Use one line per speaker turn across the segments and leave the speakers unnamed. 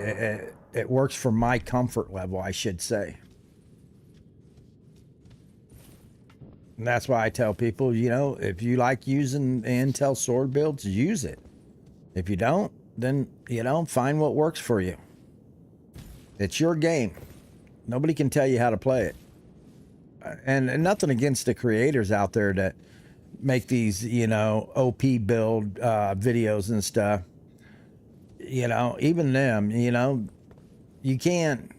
It works for my comfort level, I should say. And that's why I tell people, you know, if you like using Intel sword builds, use it. If you don't, then, you know, find what works for you. It's your game. Nobody can tell you how to play it. And nothing against the creators out there that make these, you know, OP build videos and stuff. You know, even them, you know, you can't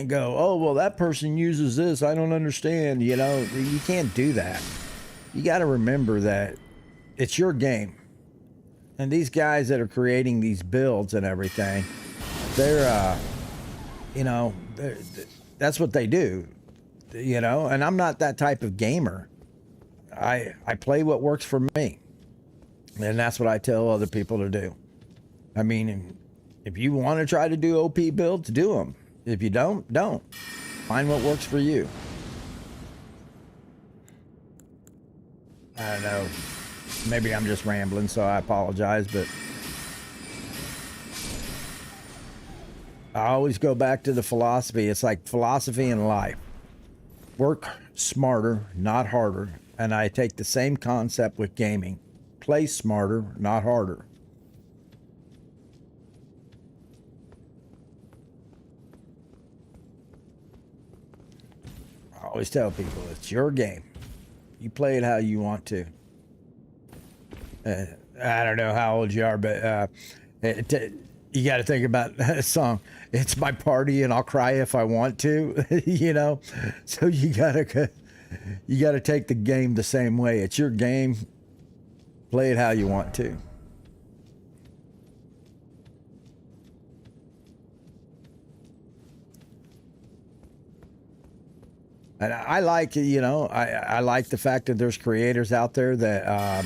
go, oh, well, that person uses this, I don't understand. You know, you can't do that. You got to remember that it's your game. And these guys that are creating these builds and everything, they're, you know, that's what they do, you know, and I'm not that type of gamer. I play what works for me. And that's what I tell other people to do. I mean, if you want to try to do OP builds, do them. If you don't, don't. Find what works for you. I don't know. Maybe I'm just rambling, so I apologize, but I always go back to the philosophy. It's like philosophy in life. Work smarter, not harder. And I take the same concept with gaming. Play smarter, not harder. I always tell people, it's your game. You play it how you want to. I don't know how old you are, but you got to think about that song. It's my party and I'll cry if I want to, you know? So you got to take the game the same way. It's your game. Play it how you want to. And I like, you know, I like the fact that there's creators out there that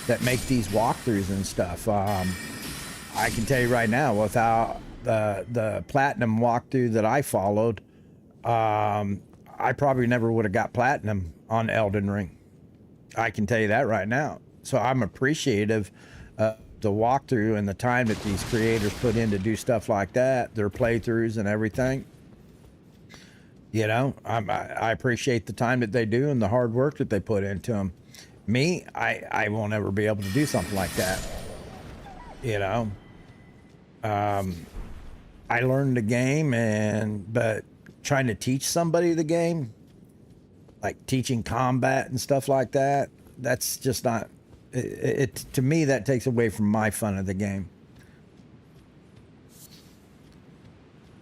that make these walkthroughs and stuff. I can tell you right now, without the platinum walkthrough that I followed, I probably never would have got platinum on Elden Ring. I can tell you that right now. So I'm appreciative of the walkthrough and the time that these creators put in to do stuff like that, their playthroughs and everything. You know, I appreciate the time that they do and the hard work that they put into them. Me, I won't ever be able to do something like that. You know, I learned the game, but trying to teach somebody the game, like teaching combat and stuff like that, that's just not, to me, that takes away from my fun of the game.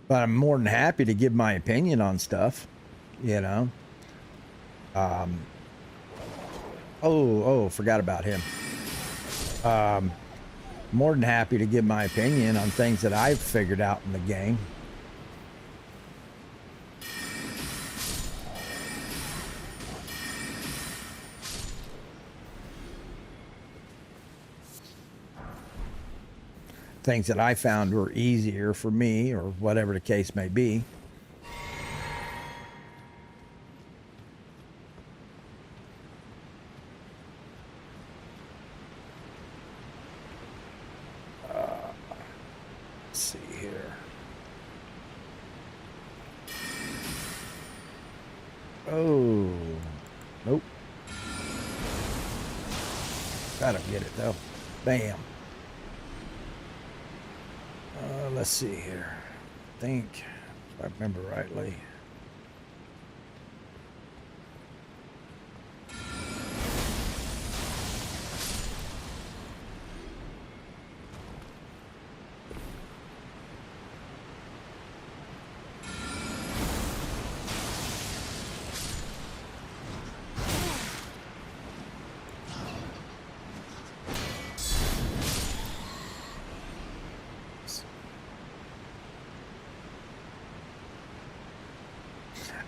But I'm more than happy to give my opinion on stuff, you know. Forgot about him. More than happy to give my opinion on things that I've figured out in the game. Things that I found were easier for me, or whatever the case may be. Let's see here. Oh, nope. Gotta get it though. Bam. Let's see here. I think, if I remember rightly.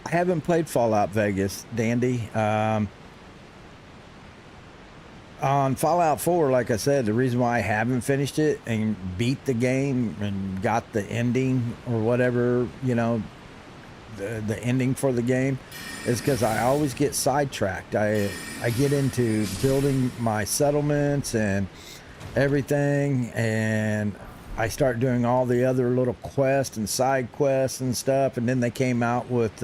I haven't played Fallout Vegas, Dandy. On Fallout 4, like I said, the reason why I haven't finished it and beat the game and got the ending or whatever, you know, the ending for the game is because I always get sidetracked. I get into building my settlements and everything, and I start doing all the other little quests and side quests and stuff, and then they came out with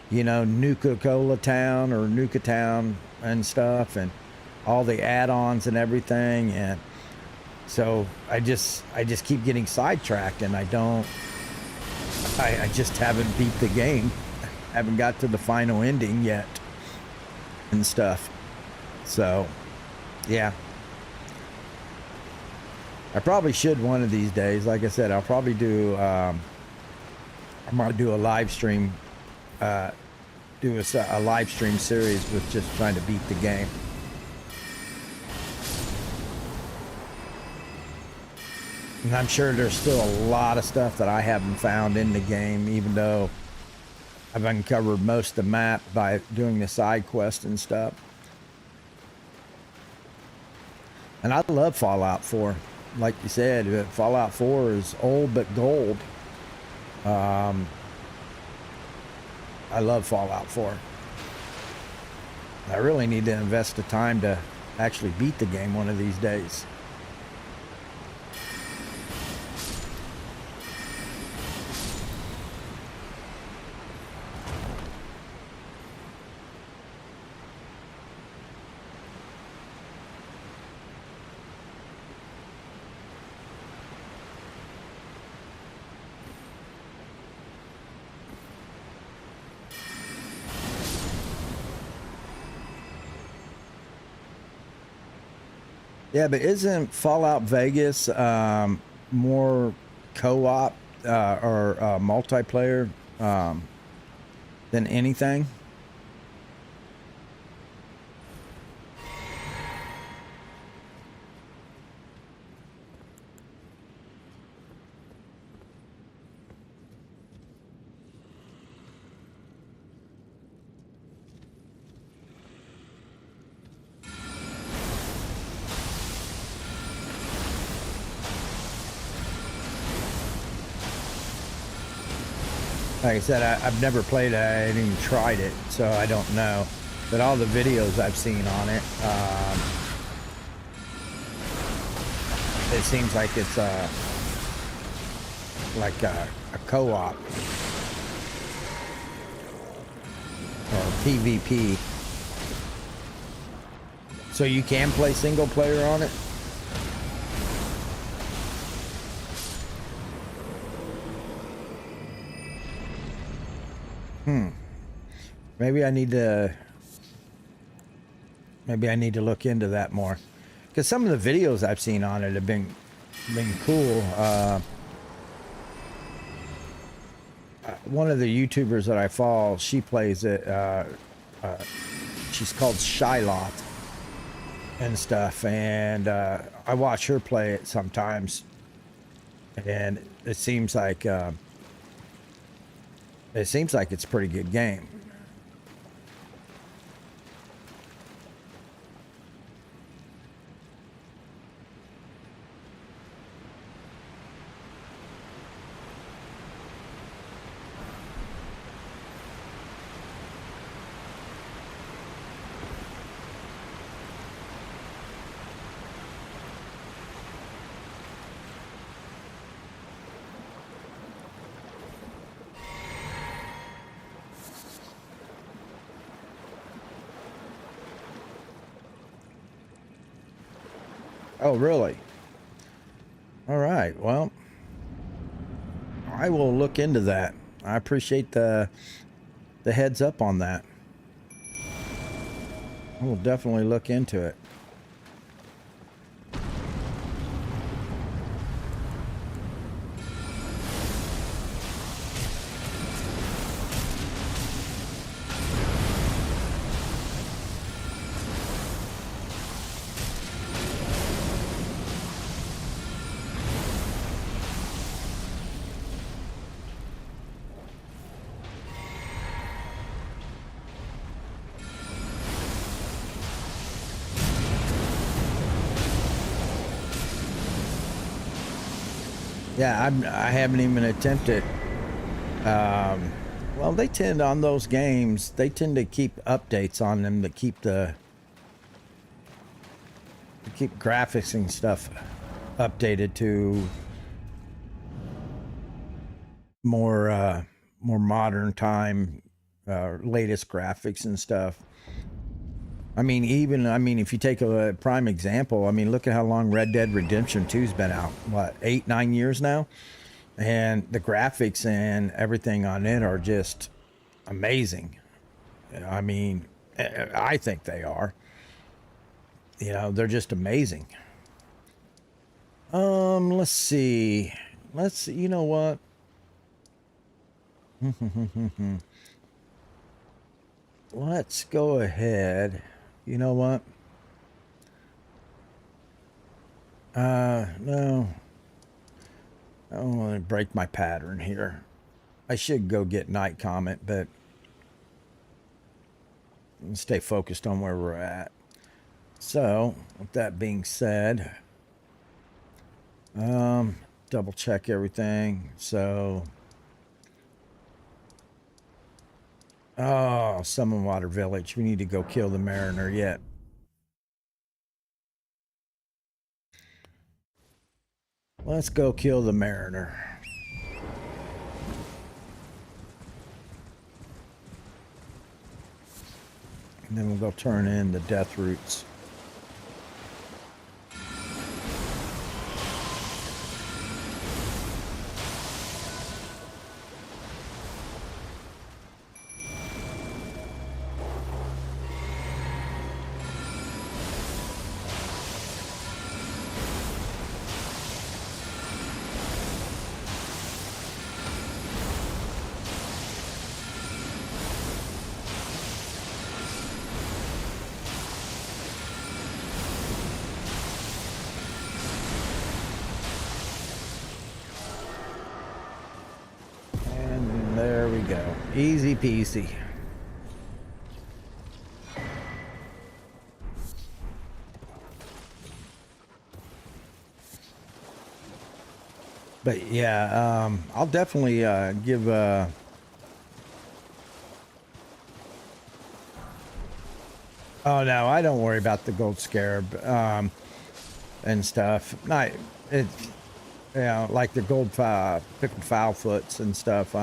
you know, Nuka-Cola Town or Nuka Town and stuff, and all the add-ons and everything, and so I just keep getting sidetracked, and I just haven't beat the game. Haven't got to the final ending yet and stuff. So yeah, I probably should one of these days. Like I said, I'll probably do I might do a live stream, do a live stream series with just trying to beat the game. And I'm sure there's still a lot of stuff that I haven't found in the game, even though I've uncovered most of the map by doing the side quest and stuff. And I love Fallout 4. Like you said, Fallout 4 is old but gold. I love Fallout 4. I really need to invest the time to actually beat the game one of these days. Yeah, but isn't Fallout Vegas more co-op or multiplayer than anything? Like I said, I've never played it. I haven't even tried it, so I don't know. But all the videos I've seen on it, it seems like it's like a co-op or PvP. So you can play single player on it? Maybe I need to look into that more, because some of the videos I've seen on it have been cool. One of the YouTubers that I follow, she plays it. She's called Shylot and stuff, and I watch her play it sometimes, and it seems like it's a pretty good game. Oh, really? All right. Well, I will look into that. I appreciate the heads up on that. I will definitely look into it. Yeah, I haven't even attempted. Well, they tend on those games. They tend to keep updates on them to keep graphics and stuff updated to more modern time, latest graphics and stuff. I mean, if you take a prime example, I mean, look at how long Red Dead Redemption 2's been out. What, 8-9 years now? And the graphics and everything on it are just amazing. I mean, I think they are. You know, they're just amazing. Let's see. You know what? Let's go ahead. You know what? No. I don't want to break my pattern here. I should go get Night Comet, but stay focused on where we're at. So, with that being said, double check everything. So, oh, Summon Water Village. We need to go kill the Mariner yet. Let's go kill the Mariner. And then we'll go turn in the Death Roots. There we go. Easy peasy. But yeah, I'll definitely give oh no, I don't worry about the gold scarab and stuff. Not it, you know, like the gold pickled foul foots and stuff.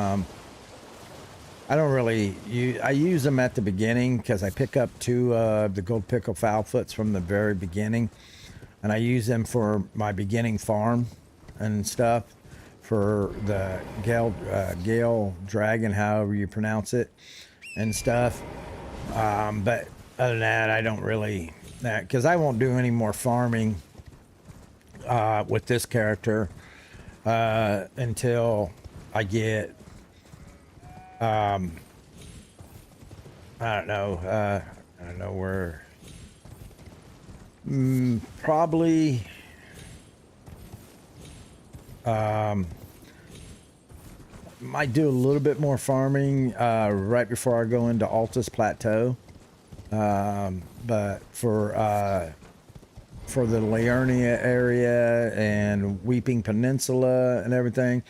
I don't really I use them at the beginning because I pick up two of the gold pickle foul foots from the very beginning, and I use them for my beginning farm and stuff for the Gale Dragon, however you pronounce it, and stuff. But other than that, I don't really, because I won't do any more farming with this character until I get I don't know where, probably might do a little bit more farming right before I go into Altus Plateau, but for the Liurnia area and Weeping Peninsula and everything,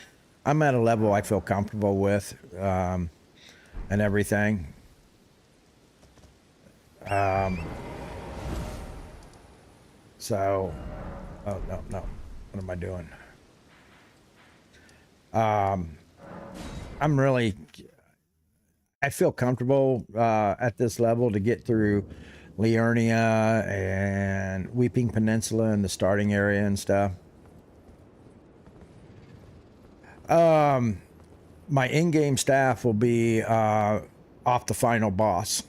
I'm at a level I feel comfortable with, and everything. So, oh, no. What am I doing? I feel comfortable at this level to get through Liurnia and Weeping Peninsula and the starting area and stuff. My in-game staff will be off the final boss.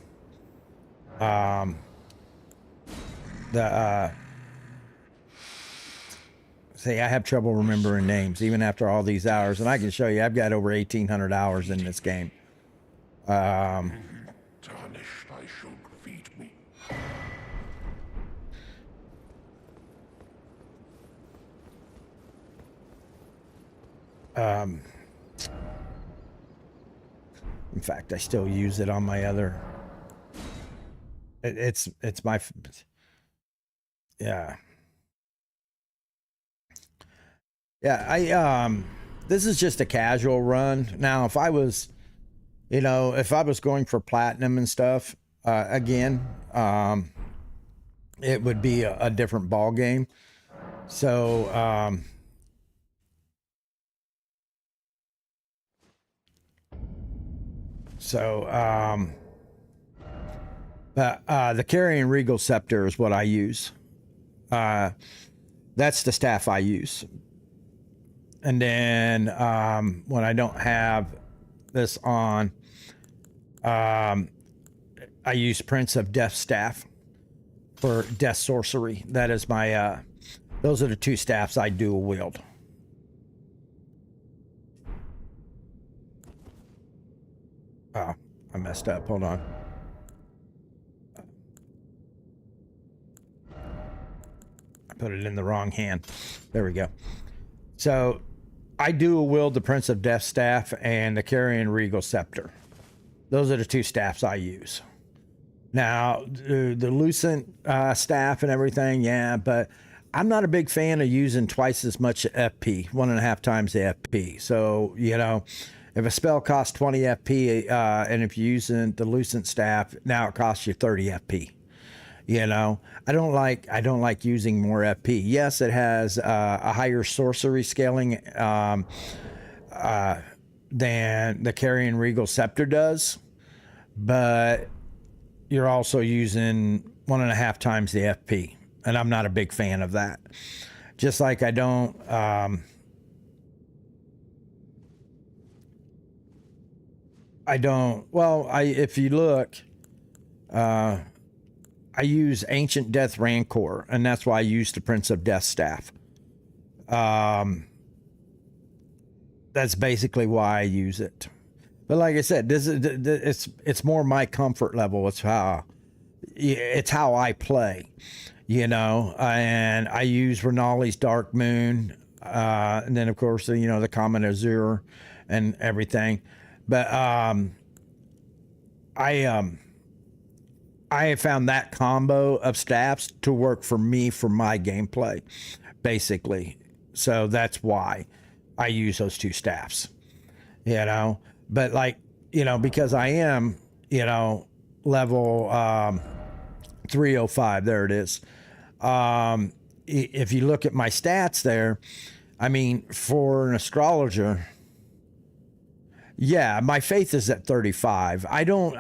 See, I have trouble remembering names even after all these hours, and I can show you I've got over 1,800 hours in this game.
Tarnished, I should feed me.
In fact, I still use it on my other. It's my, yeah. Yeah, this is just a casual run. Now, if I was, if I was going for platinum and stuff, again, it would be a different ball game. So, So, the Carrion Regal Scepter is what I use. That's the staff I use. And then when I don't have this on, I use Prince of Death Staff for Death Sorcery. That is my, those are the two staffs I dual wield. Oh, I messed up. Hold on. I put it in the wrong hand. There we go. So I dual wield the Prince of Death Staff and the Carrion Regal Scepter. Those are the two staffs I use. Now, the Lucent staff and everything, yeah, but I'm not a big fan of using twice as much FP, 1.5 times the FP. So, you know, if a spell costs 20 FP, and if you're using the Lucent staff, now it costs you 30 FP. You know, I don't like using more FP. Yes, it has a higher sorcery scaling than the Carrion Regal Scepter does, but you're also using 1.5 times the FP, and I'm not a big fan of that. Just like I don't. Well, if you look, I use Ancient Death Rancor, and that's why I use the Prince of Death Staff. That's basically why I use it. But like I said, this is it's more my comfort level. It's how I play, you know. And I use Renali's Dark Moon, and then of course you know the Common Azure and everything. But I have found that combo of staffs to work for me for my gameplay, basically. So that's why I use those two staffs, you know. But like, you know, because I am, you know, level 305, there it is. If you look at my stats there, I mean, for an astrologer, yeah, my faith is at 35. I don't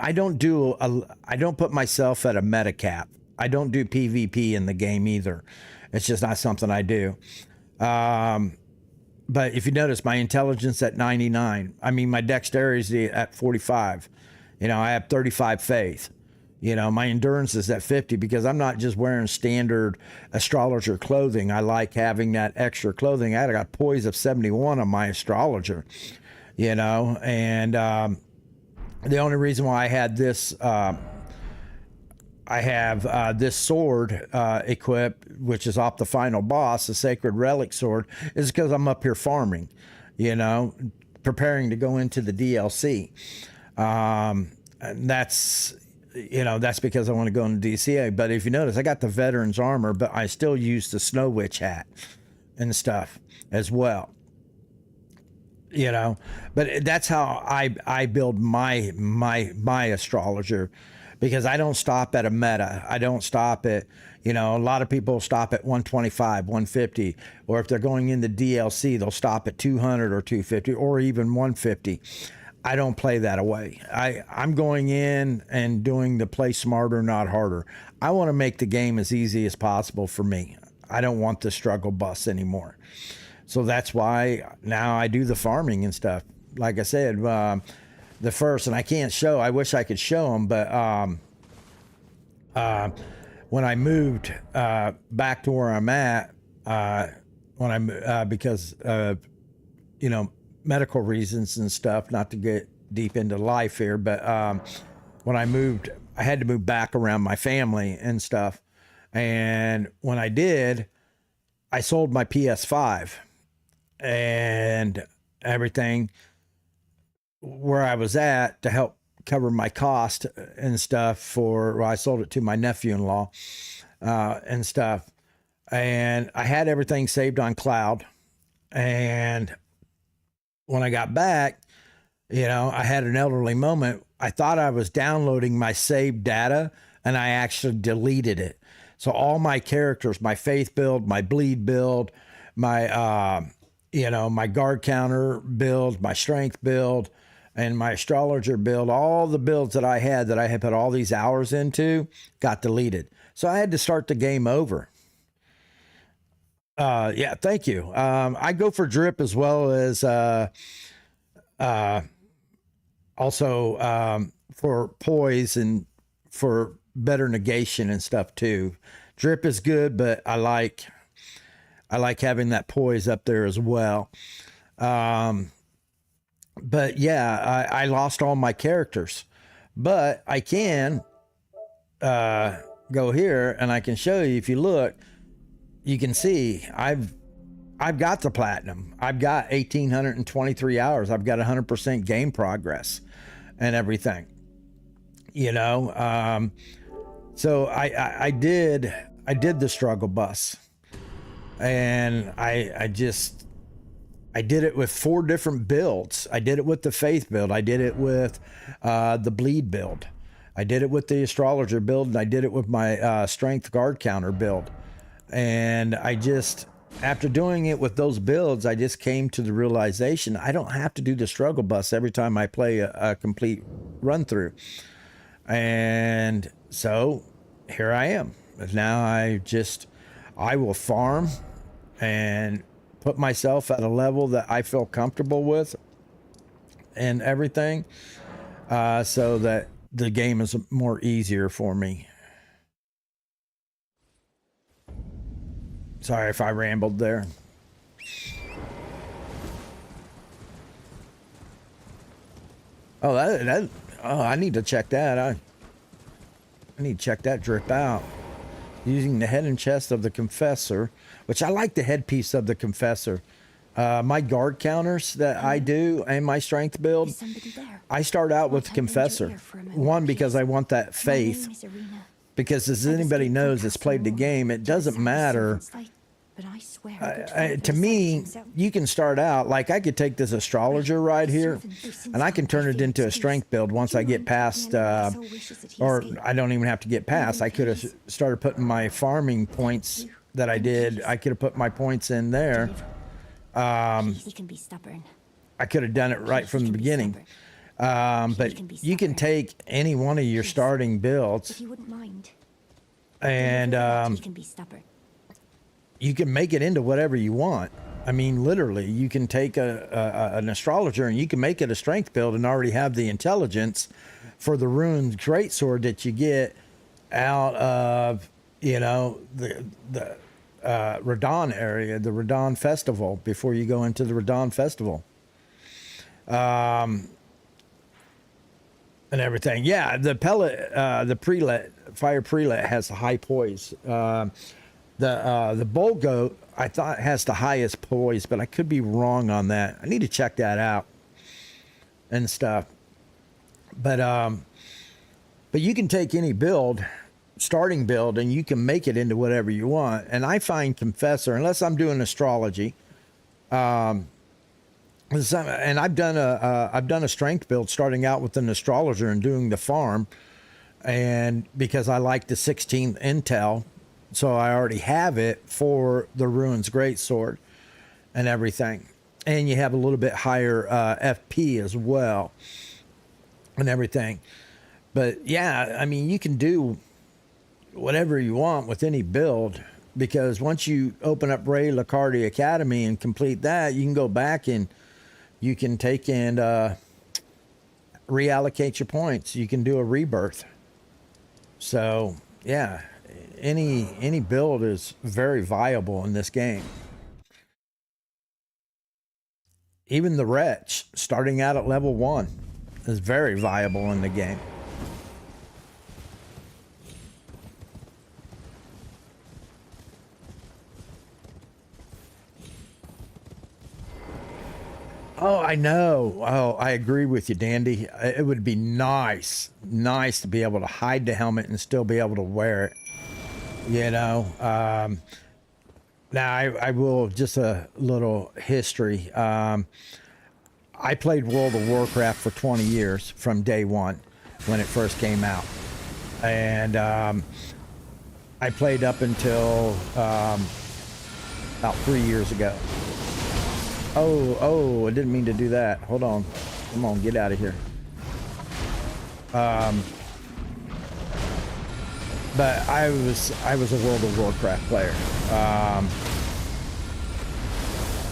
put myself at a meta cap. I don't do PvP in the game either. It's just not something I do. But if you notice, my intelligence at 99. I mean, my dexterity is at 45. You know, I have 35 faith. You know, my endurance is at 50 because I'm not just wearing standard astrologer clothing. I like having that extra clothing. I got poise of 71 on my astrologer. You know, and the only reason why I had this, I have this sword equipped, which is off the final boss, the Sacred Relic Sword, is because I'm up here farming, you know, preparing to go into the DLC. And that's, you know, that's because I want to go into DCA. But if you notice, I got the Veteran's Armor, but I still use the Snow Witch hat and stuff as well. You know, but that's how I build my astrologer, because I don't stop at a meta. I don't stop at, you know, a lot of people stop at 125, 150, or if they're going into DLC, they'll stop at 200 or 250 or even 150. I don't play that away. I'm going in and doing the play smarter, not harder. I want to make the game as easy as possible for me. I don't want the struggle bus anymore. So that's why now I do the farming and stuff. Like I said, the first, and I can't show, I wish I could show them, but when I moved back to where I'm at, because of, you know, medical reasons and stuff, not to get deep into life here, but when I moved, I had to move back around my family and stuff. And when I did, I sold my PS5 and everything where I was at to help cover my cost and stuff well, I sold it to my nephew-in-law and stuff. And I had everything saved on cloud. And when I got back, you know, I had an elderly moment. I thought I was downloading my saved data and I actually deleted it. So all my characters, my faith build, my bleed build, my, you know, my guard counter build, my strength build, And my astrologer build, all the builds that I had put all these hours into, got deleted. So I had to start the game over. Yeah, thank you. I go for drip as well as also for poise and for better negation and stuff too. Drip is good, but I like having that poise up there as well. But yeah, I lost all my characters, but I can go here and I can show you. If you look, you can see I've got the platinum. I've got 1,823 hours. I've got 100% game progress and everything. So I did the struggle bus, and I did it with 4 different builds. I did it with the faith build. I did it with the bleed build. I did it with the astrologer build, and I did it with my strength guard counter build. And after doing it with those builds, I just came to the realization I don't have to do the struggle bus every time I play a complete run through. And so here I am. Now I will farm and put myself at a level that I feel comfortable with and everything, so that the game is more easier for me. Sorry if I rambled there. Oh, I need to check that. I need to check that drip out. Using the head and chest of the confessor, which I like the headpiece of the confessor. My guard counters that I do and my strength build, I start out with the confessor. One, because I want that faith. Because as anybody knows that's played the game, it doesn't matter. To me, you can start out, like I could take this astrologer right here, and I can turn it into a strength build once I get past, or I don't even have to get past. I could have started putting my farming points that I did. I could have put my points in there. I could have done it right from the beginning. But you can take any one of your starting builds, and you can make it into whatever you want. I mean, literally, you can take an astrologer and you can make it a strength build and already have the intelligence for the runes greatsword that you get out of, the Radon area, the Radon festival, before you go into the Radon festival. And everything. Yeah, the pellet, the prelate, fire prelate has a high poise. The bull goat, I thought, has the highest poise, but I could be wrong on that. I need to check that out and stuff. But you can take any build, starting build, and you can make it into whatever you want. And I find confessor, unless I'm doing astrology, and I've done a strength build starting out with an astrologer and doing the farm, and because I like the 16th intel. So I already have it for the Ruins Greatsword and everything. And you have a little bit higher FP as well and everything. But yeah, I mean, you can do whatever you want with any build, because once you open up Ray Lacardi Academy and complete that, you can go back and you can take and reallocate your points. You can do a rebirth. So yeah. Any build is very viable in this game. Even the Wretch, starting out at level 1, is very viable in the game. Oh, I know. Oh, I agree with you, Dandy. It would be nice to be able to hide the helmet and still be able to wear it. Now I will, just a little history. I played World of Warcraft for 20 years from day one when it first came out. And I played up until about 3 years ago. Oh, I didn't mean to do that. Hold on. Come on, get out of here. But I was a World of Warcraft player.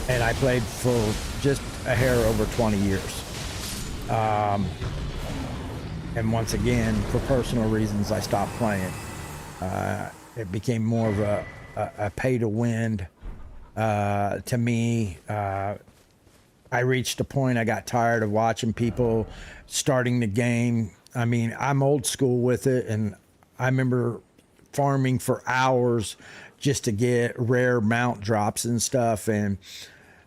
And I played for just a hair over 20 years. And once again, for personal reasons, I stopped playing. It became more of a pay to win to me. I reached a point I got tired of watching people starting the game. I mean, I'm old school with it, and I remember farming for hours just to get rare mount drops and stuff. And,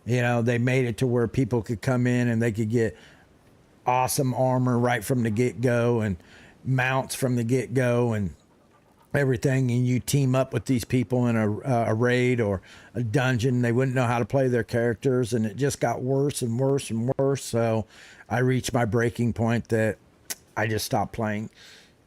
you know, they made it to where people could come in and they could get awesome armor right from the get-go and mounts from the get-go and everything. And you team up with these people in a raid or a dungeon. They wouldn't know how to play their characters, and it just got worse and worse and worse. So I reached my breaking point that I just stopped playing.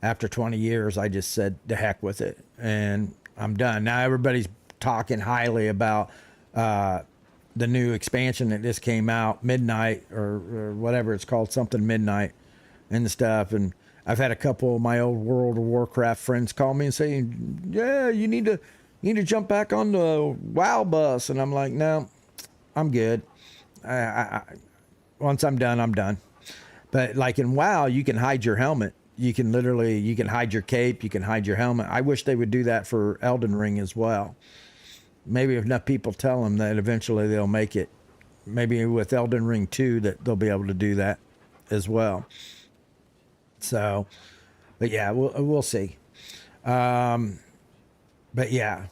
After 20 years, I just said, the heck with it, and I'm done. Now everybody's talking highly about the new expansion that just came out, Midnight or whatever it's called, something Midnight and stuff. And I've had a couple of my old World of Warcraft friends call me and say, yeah, you need to jump back on the WoW bus. And I'm like, no, I'm good. Once I'm done, I'm done. But like in WoW, you can hide your helmet. You can hide your cape. You can hide your helmet. I wish they would do that for Elden Ring as well. Maybe if enough people tell them that eventually they'll make it. Maybe with Elden Ring 2 that they'll be able to do that as well. So, but yeah, we'll see. But yeah.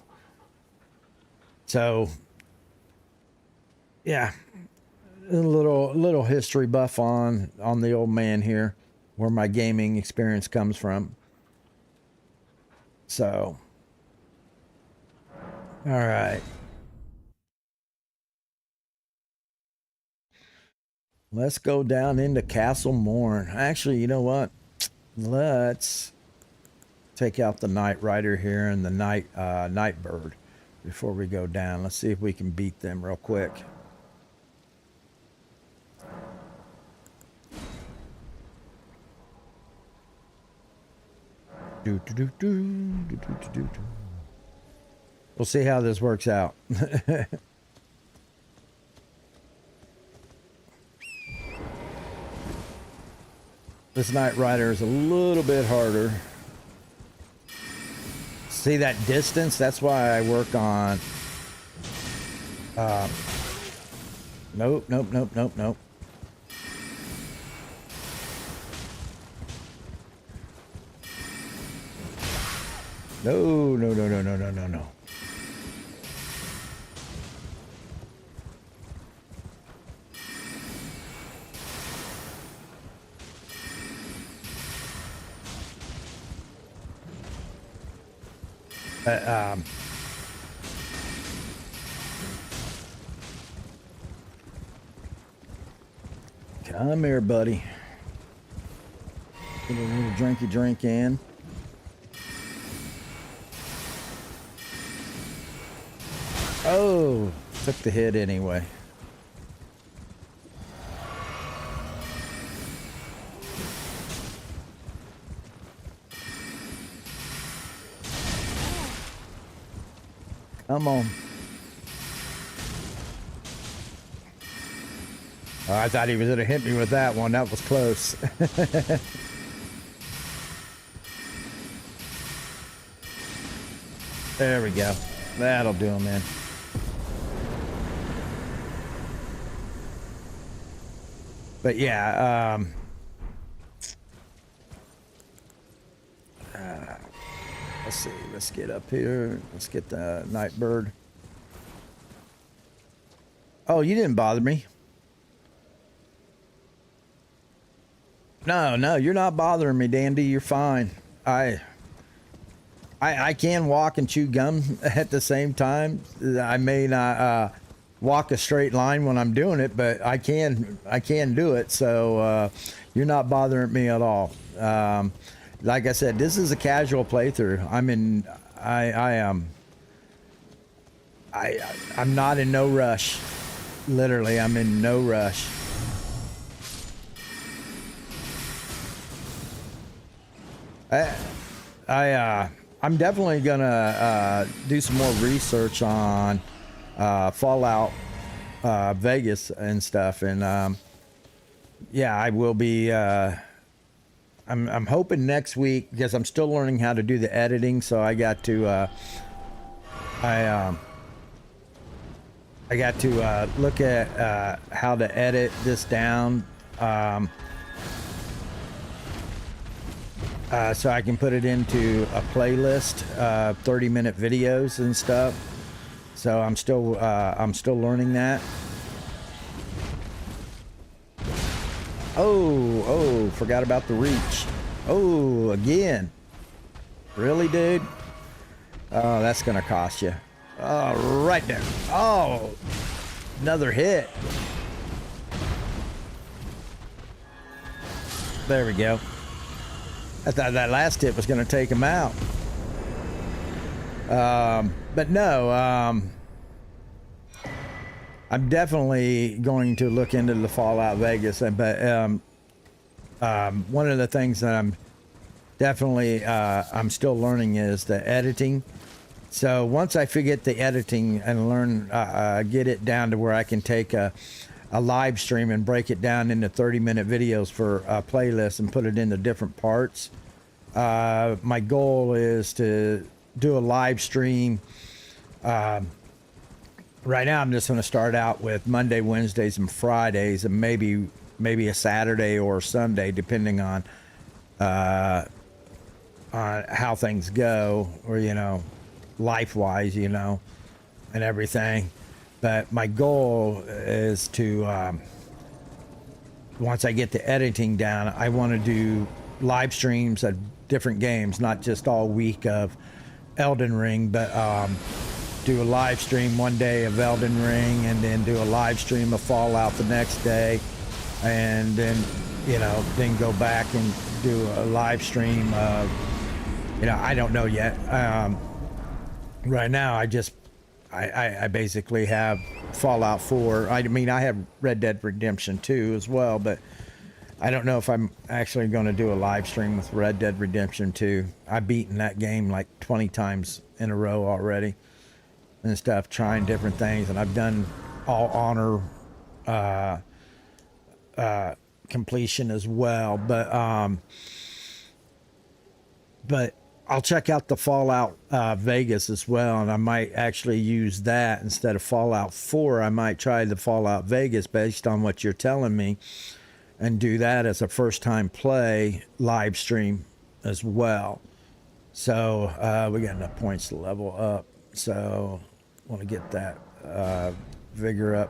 So, yeah, a little history buff on the old man here, where my gaming experience comes from. So, all right. Let's go down into Castle Morn. Actually, you know what? Let's take out the Night Rider here and the Night Bird before we go down. Let's see if we can beat them real quick. We'll see how this works out. This Night Rider is a little bit harder. See that distance? That's why I work on... Nope. No. Come here, buddy. Get a little drinky drink in. Oh, took the hit anyway. Come on. Oh, I thought he was going to hit me with that one. That was close. There we go. That'll do him in. But yeah, let's see. Let's get up here. Let's get the Night Bird. Oh, you didn't bother me. No, you're not bothering me, Dandy. You're fine. I can walk and chew gum at the same time. I may not walk a straight line when I'm doing it, but I can do it. So you're not bothering me at all. Like I said, this is a casual playthrough. I'm not in no rush. Literally, I'm in no rush. I'm definitely gonna do some more research on Fallout Vegas and stuff, and yeah, I will be. I'm hoping next week, because I'm still learning how to do the editing, so I got to look at how to edit this down, so I can put it into a playlist, 30-minute videos and stuff. So I'm still learning that. Oh, forgot about the reach. Oh, again. Really, dude? Oh, that's gonna cost you. Oh, right there. Oh, another hit. There we go. I thought that last hit was gonna take him out. But no, I'm definitely going to look into the Fallout Vegas, but one of the things that I'm definitely I'm still learning is the editing. So once I forget the editing and learn, get it down to where I can take a live stream and break it down into 30-minute videos for a playlist and put it into different parts. My goal is to do a live stream. Right now, I'm just going to start out with Monday, Wednesdays, and Fridays, and maybe a Saturday or Sunday, depending on how things go, or life-wise, and everything. But my goal is to, once I get the editing down, I want to do live streams of different games, not just all week of Elden Ring, but do a live stream one day of Elden Ring, and then do a live stream of Fallout the next day, and then then go back and do a live stream of I don't know yet. Right now I basically have Fallout 4. I mean, I have Red Dead Redemption 2 as well, but I don't know if I'm actually going to do a live stream with Red Dead Redemption 2. I've beaten that game like 20 times in a row already and stuff, trying different things, and I've done all honor completion as well, but I'll check out the Fallout Vegas as well, and I might actually use that instead of Fallout 4. I might try the Fallout Vegas based on what you're telling me, and do that as a first time play live stream as well. So we got enough points to level up, so want to get that vigor up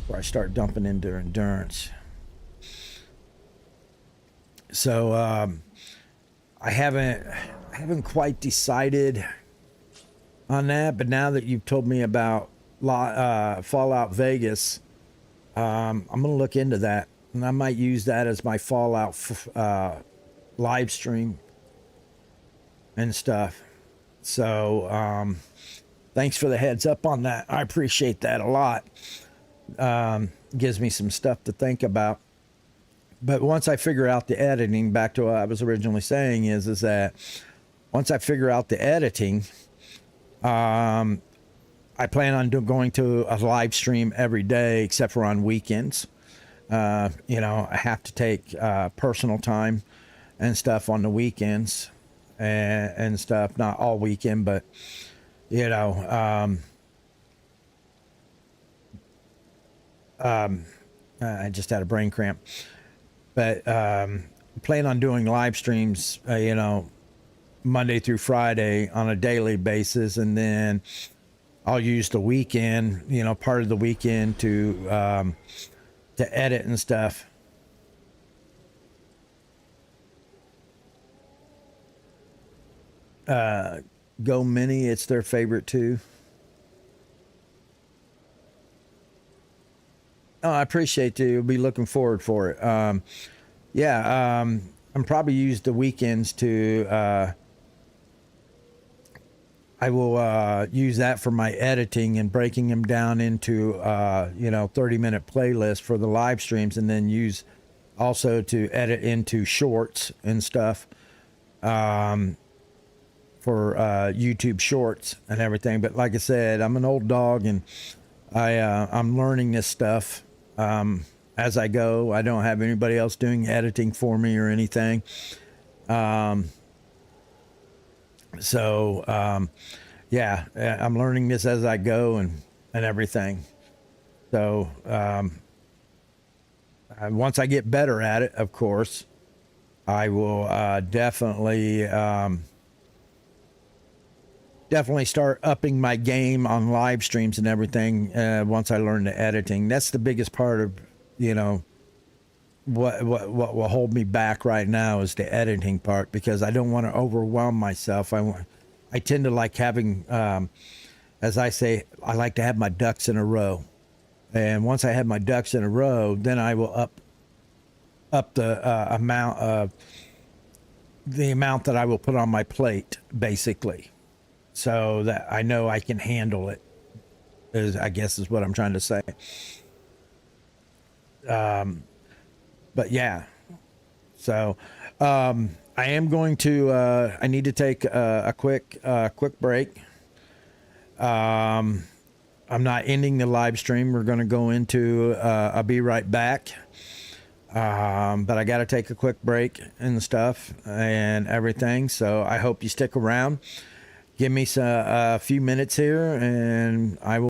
before I start dumping into endurance. So I haven't quite decided on that, but now that you've told me about Fallout Vegas, I'm gonna look into that, and I might use that as my Fallout live stream and stuff. So thanks for the heads up on that. I appreciate that a lot. Gives me some stuff to think about. But once I figure out the editing, back to what I was originally saying, is that once I figure out the editing, I plan on going to a live stream every day except for on weekends. I have to take personal time and stuff on the weekends and stuff. Not all weekend, but I just had a brain cramp. But plan on doing live streams, Monday through Friday on a daily basis, and then I'll use the weekend, part of the weekend to edit and stuff. Go Mini, it's their favorite too. Oh, I appreciate you. We'll be looking forward for it. I'm probably use the weekends to. I will use that for my editing and breaking them down into 30-minute playlists for the live streams, and then use also to edit into shorts and stuff for YouTube Shorts and everything. But like I said, I'm an old dog, and I'm learning this stuff as I go. I don't have anybody else doing editing for me or anything. Yeah, I'm learning this as I go and everything. So once I get better at it, of course, I will definitely start upping my game on live streams and everything. Once I learn the editing, that's the biggest part of, you know, what will hold me back right now is the editing part, because I don't want to overwhelm myself. I tend to like having, as I say, I like to have my ducks in a row. And once I have my ducks in a row, then I will up the amount that I will put on my plate, basically, so that I know I can handle it. I guess is what I'm trying to say. But yeah, so I am going to. I need to take a quick break. I'm not ending the live stream. We're going to go into. I'll be right back. But I got to take a quick break and stuff and everything. So I hope you stick around. Give me a few minutes here, and I will.